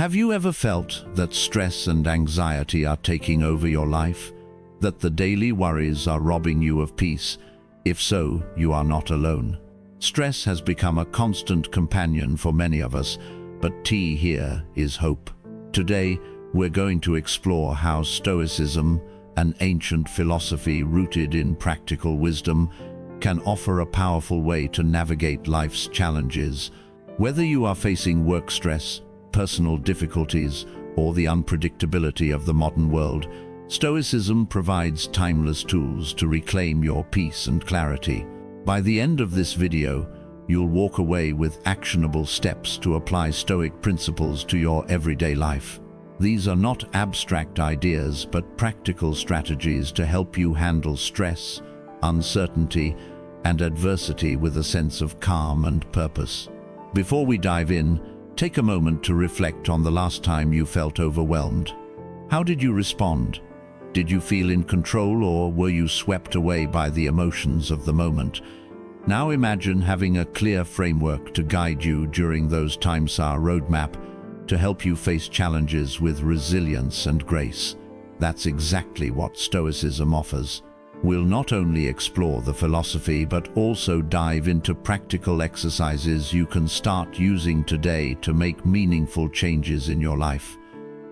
Have you ever felt that stress and anxiety are taking over your life? That the daily worries are robbing you of peace? If so, you are not alone. Stress has become a constant companion for many of us, but key here is hope. Today, we're going to explore how Stoicism, an ancient philosophy rooted in practical wisdom, can offer a powerful way to navigate life's challenges. Whether you are facing work stress, personal difficulties, or the unpredictability of the modern world, Stoicism provides timeless tools to reclaim your peace and clarity. By the end of this video, you'll walk away with actionable steps to apply Stoic principles to your everyday life. These are not abstract ideas, but practical strategies to help you handle stress, uncertainty, and adversity with a sense of calm and purpose. Before we dive in, take a moment to reflect on the last time you felt overwhelmed. How did you respond? Did you feel in control, or were you swept away by the emotions of the moment? Now imagine having a clear framework to guide you during those times, our roadmap to help you face challenges with resilience and grace. That's exactly what Stoicism offers. We'll not only explore the philosophy, but also dive into practical exercises you can start using today to make meaningful changes in your life.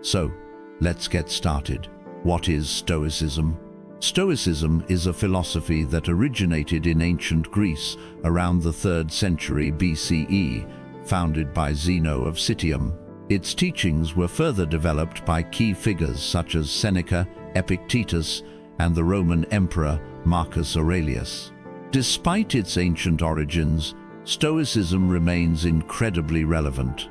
So, let's get started. What is Stoicism? Stoicism is a philosophy that originated in ancient Greece around the 3rd century BCE, founded by Zeno of Citium. Its teachings were further developed by key figures such as Seneca, Epictetus, and the Roman Emperor Marcus Aurelius. Despite its ancient origins, Stoicism remains incredibly relevant.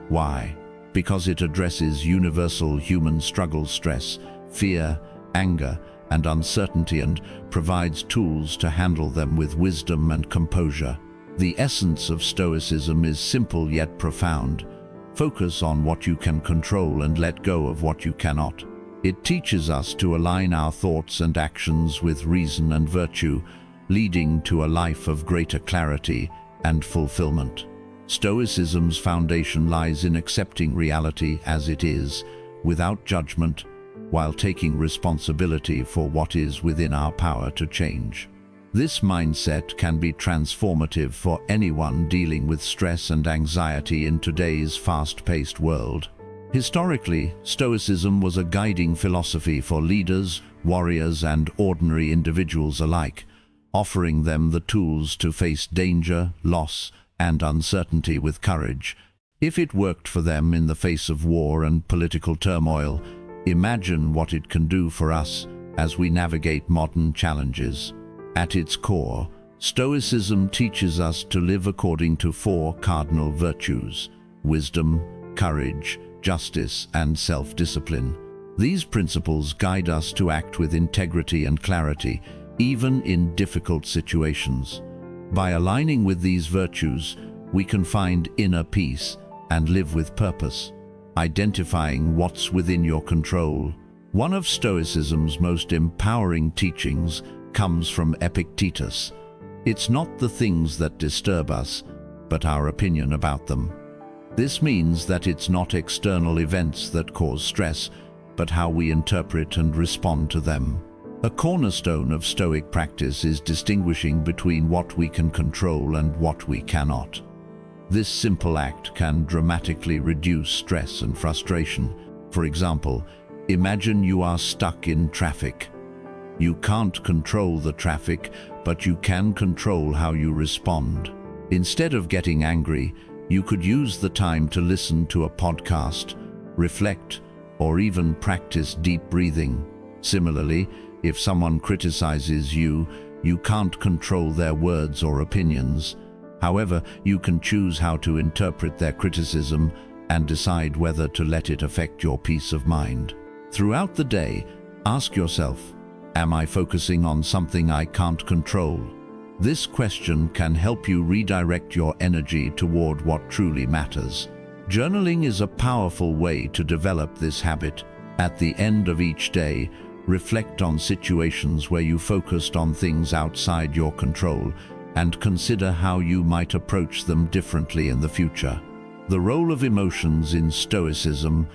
Why? Because it addresses universal human struggles, stress, fear, anger, and uncertainty, and provides tools to handle them with wisdom and composure. The essence of Stoicism is simple yet profound. Focus on what you can control and let go of what you cannot. It teaches us to align our thoughts and actions with reason and virtue, leading to a life of greater clarity and fulfillment. Stoicism's foundation lies in accepting reality as it is, without judgment, while taking responsibility for what is within our power to change. This mindset can be transformative for anyone dealing with stress and anxiety in today's fast-paced world. Historically, Stoicism was a guiding philosophy for leaders, warriors, and ordinary individuals alike, offering them the tools to face danger, loss, and uncertainty with courage. If it worked for them in the face of war and political turmoil, imagine what it can do for us as we navigate modern challenges. At its core, Stoicism teaches us to live according to 4 cardinal virtues: wisdom, courage, justice, and self-discipline. These principles guide us to act with integrity and clarity, even in difficult situations. By aligning with these virtues, we can find inner peace and live with purpose, identifying what's within your control. One of Stoicism's most empowering teachings comes from Epictetus. It's not the things that disturb us, but our opinion about them. This means that it's not external events that cause stress, but how we interpret and respond to them. A cornerstone of Stoic practice is distinguishing between what we can control and what we cannot. This simple act can dramatically reduce stress and frustration. For example, imagine you are stuck in traffic. You can't control the traffic, but you can control how you respond. Instead of getting angry, you could use the time to listen to a podcast, reflect, or even practice deep breathing. Similarly, if someone criticizes you, you can't control their words or opinions. However, you can choose how to interpret their criticism and decide whether to let it affect your peace of mind. Throughout the day, ask yourself, am I focusing on something I can't control? This question can help you redirect your energy toward what truly matters. Journaling is a powerful way to develop this habit. At the end of each day, reflect on situations where you focused on things outside your control and consider how you might approach them differently in the future. The role of emotions in Stoicism.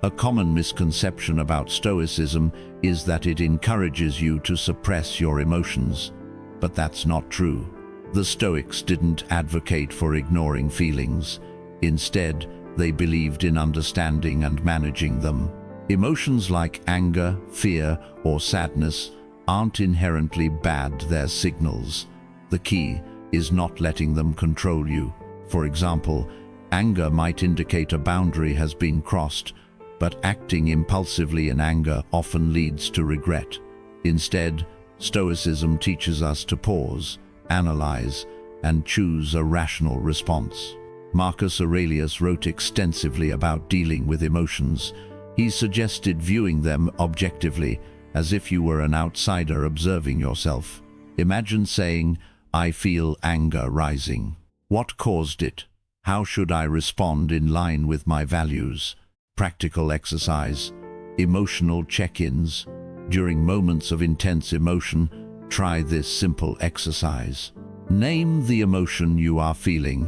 A common misconception about Stoicism is that it encourages you to suppress your emotions. But that's not true. The Stoics didn't advocate for ignoring feelings. Instead, they believed in understanding and managing them. Emotions like anger, fear, or sadness aren't inherently bad, they're signals. The key is not letting them control you. For example, anger might indicate a boundary has been crossed, but acting impulsively in anger often leads to regret. Instead, Stoicism teaches us to pause, analyze, and choose a rational response. Marcus Aurelius wrote extensively about dealing with emotions. He suggested viewing them objectively, as if you were an outsider observing yourself. Imagine saying, "I feel anger rising. What caused it? How should I respond in line with my values?" Practical exercise. Emotional check-ins. During moments of intense emotion, try this simple exercise. Name the emotion you are feeling.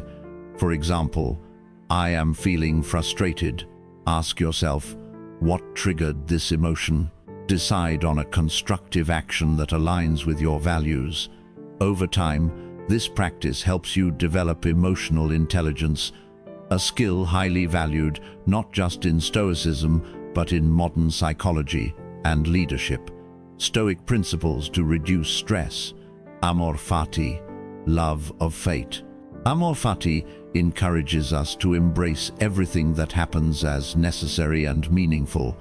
For example, I am feeling frustrated. Ask yourself, what triggered this emotion? Decide on a constructive action that aligns with your values. Over time, this practice helps you develop emotional intelligence, a skill highly valued not just in Stoicism, but in modern psychology and leadership. Stoic principles to reduce stress. Amor fati, love of fate. Amor fati encourages us to embrace everything that happens as necessary and meaningful.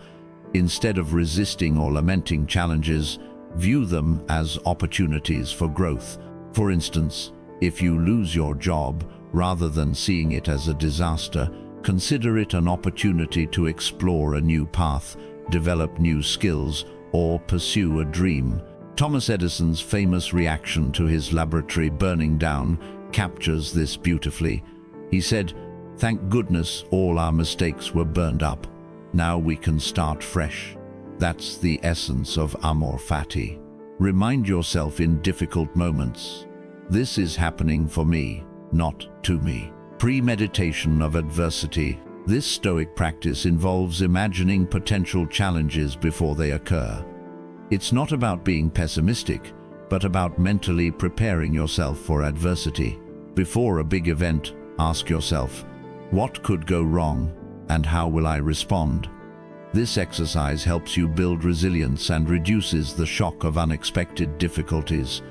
Instead of resisting or lamenting challenges, view them as opportunities for growth. For instance, if you lose your job, rather than seeing it as a disaster, consider it an opportunity to explore a new path, develop new skills, or pursue a dream. Thomas Edison's famous reaction to his laboratory burning down captures this beautifully. He said, "Thank goodness all our mistakes were burned up. Now we can start fresh." That's the essence of Amor Fati. Remind yourself in difficult moments, this is happening for me, not to me. Premeditation of adversity. This Stoic practice involves imagining potential challenges before they occur. It's not about being pessimistic, but about mentally preparing yourself for adversity. Before a big event, ask yourself, what could go wrong and how will I respond? This exercise helps you build resilience and reduces the shock of unexpected difficulties.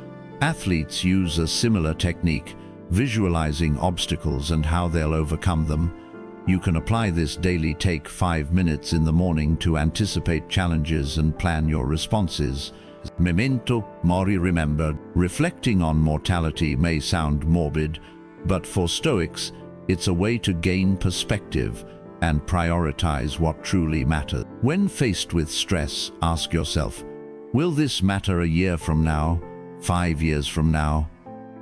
Athletes use a similar technique, visualizing obstacles and how they'll overcome them. You can apply this daily. Take 5 minutes in the morning to anticipate challenges and plan your responses. Memento mori, remember. Reflecting on mortality may sound morbid, but for Stoics, it's a way to gain perspective and prioritize what truly matters. When faced with stress, ask yourself, will this matter a year from now, 5 years from now?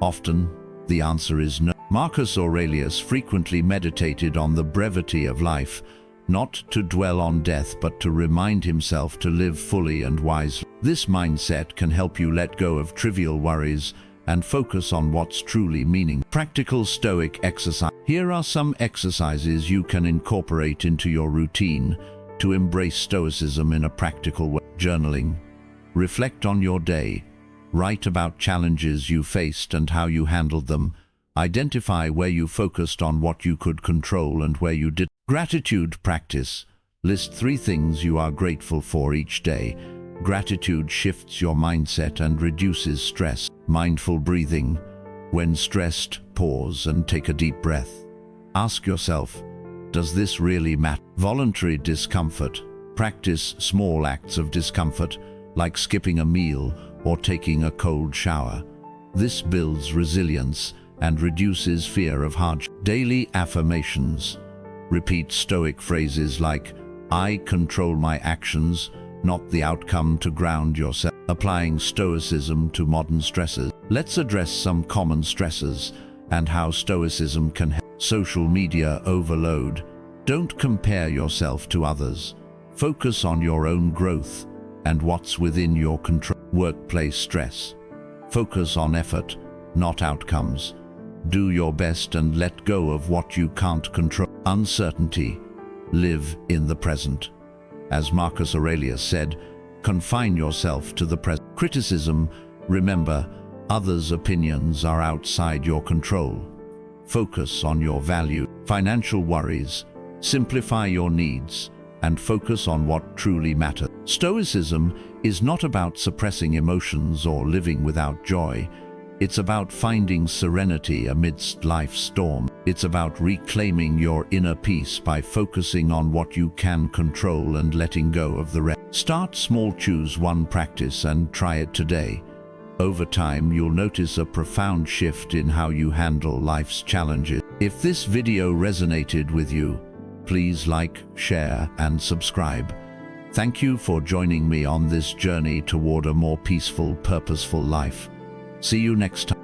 Often, the answer is no. Marcus Aurelius frequently meditated on the brevity of life, not to dwell on death but to remind himself to live fully and wisely. This mindset can help you let go of trivial worries and focus on what's truly meaningful. Practical Stoic exercise. Here are some exercises you can incorporate into your routine to embrace Stoicism in a practical way. Journaling. Reflect on your day. Write about challenges you faced and how you handled them. Identify where you focused on what you could control and where you didn't. Gratitude practice. List 3 things you are grateful for each day. Gratitude shifts your mindset and reduces stress. Mindful breathing. When stressed, pause and take a deep breath. Ask yourself, does this really matter? Voluntary discomfort. Practice small acts of discomfort, like skipping a meal or taking a cold shower. This builds resilience and reduces fear of hardship. Daily affirmations. Repeat Stoic phrases like, I control my actions, not the outcome, to ground yourself. Applying Stoicism to modern stresses. Let's address some common stresses and how Stoicism can help. Social media overload. Don't compare yourself to others. Focus on your own growth and what's within your control. Workplace stress. Focus on effort, not outcomes. Do your best and let go of what you can't control. Uncertainty. Live in the present. As Marcus Aurelius said, confine yourself to the present. Criticism. Remember, others' opinions are outside your control. Focus on your value. Financial worries. Simplify your needs and focus on what truly matters. Stoicism is not about suppressing emotions or living without joy. It's about finding serenity amidst life's storm. It's about reclaiming your inner peace by focusing on what you can control and letting go of the rest. Start small, choose one practice and try it today. Over time, you'll notice a profound shift in how you handle life's challenges. If this video resonated with you, please like, share, and subscribe. Thank you for joining me on this journey toward a more peaceful, purposeful life. See you next time.